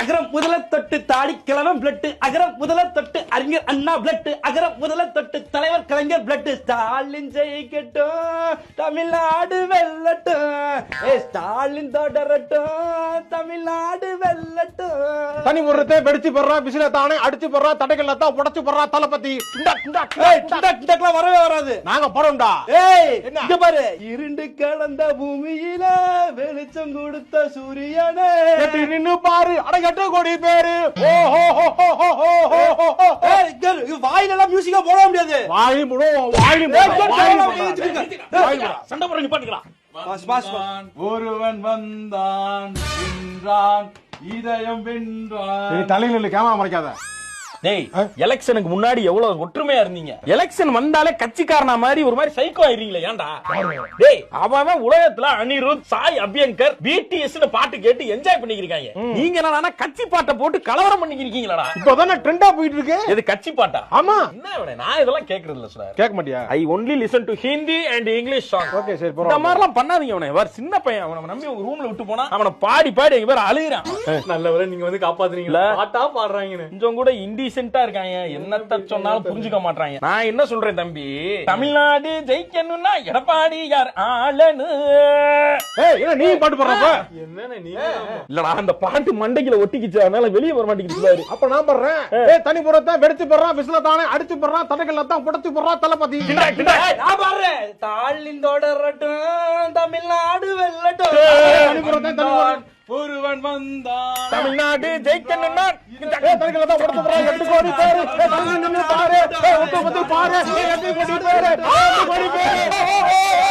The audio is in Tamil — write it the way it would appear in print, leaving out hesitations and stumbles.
அகரம் முதல தொட்டு தாடி கிழவன் பிளட், அகரம் முதல தொட்டு அறிஞர் அண்ணா பிளட், அகரம் முதல தொட்டு தலைவர் கலைஞர் பிளட். ஸ்டாலின் ஜெயிக்கட்டும், தமிழ்நாடு வெல்லட்டும், ஸ்டாலின் தொடரட்டும், தமிழ்நாடு வெல்லட்டும். தனி முறத்தை வெடிச்சு போடுறா, பிசில தானே அடிச்சு போடுறா, தடைகள் தான் உடைச்சு போடுறா தளபதி. வரவே வராது, நாங்க போறோம்டா. இங்க பாரு, இருண்டு கலந்த பூமியில வெளிச்சம் கொடுத்த சூரியனே நின்னு பாரு, அடகட்ட கோடி பேரு. வாயிலெல்லாம் மியூசிக்கா போட முடியாது. வாய் முழுவதும் சண்டை போட நிப்பாட்டிக்கலாம். ஒருவன் வந்தான் வென்றான், இதயம் வென்றான். தலையில கேமரா மறைக்காத. டேய், எலெக்ஷனுக்கு முன்னாடி எவ்வளவு ஒற்றுமையா இருந்தீங்க, எலெக்ஷன் வந்தாலே கட்சிக்காரனா மாதிரி ஒரு மாதிரி சைக்கோ ஆயிரீங்களே, ஏன்டா? டேய், அவன் உலகத்துல அனிருத், சாய் அபியங்கர், பிடிஎஸ் பாட்டு கேட்டு என்ஜாய் பண்ணிக்கிறாங்க. நீங்க என்னடா கட்சி பாட்டை போட்டு கலவரம் பண்ணிக்கிறீங்களா? இப்போதானே ட்ரெண்டா போயிட்டு இருக்கு. இது கட்சி பாட்டா? ஆமா. என்ன நான் இதெல்லாம் கேக்குறது இல்ல சார். கேட்க மாட்டியா? I only listen to Hindi and English song. Okay சரி, இந்த மாதிரிலாம் பண்ணாதீங்க. அவனை வேற சின்ன பையன், அவனை நம்பி உங்க ரூம்ல விட்டு போனா அவனை பாடி எங்க பேர் அழுகிறான். நல்லவரை நீங்க வந்து காப்பாத்துறீங்களா? பாட்டா பாடுறாங்க. கொஞ்சம் கூட இன்டீசென்ட்டா இருக்காங்க, என்னத்த சொன்னாலும் புரிஞ்சுக்க மாட்டாங்க. நான் என்ன சொல்றேன் தம்பி, தமிழ்நாடு ஜெயிக்கணும்னா எடப்பாடி யார் ஆளனு. நீ பாட்டு போடுறப்ப என்ன நீ இல்லடா, அந்த பாட்டு மண்டைக்குள்ள ஒட்டிக்கிச்சு, அதனால வெளியே வர மாட்டேங்குது. அப்ப நான் போடுறேன். தனி முறத்தை வெடிச்சு போடுறான், பிசில தானே அடிச்சு போடுறான், தடைகள் தான் உடைச்சு போடுறான் தளபதி. நான் பாடுறேன், ஸ்டாலின் தொடரட்டும், தமிழ்நாடு வெல்லட்டும். தனி முறத்தை ஒருவன் வந்தான், தமிழ்நாடு ஜெயிக்கணும்னா தடைகள் தான் உடைச்சு போடுறான். 8 கோடி பேரு பாரு, 8 கோடி பேரு, 8 கோடி பேரு.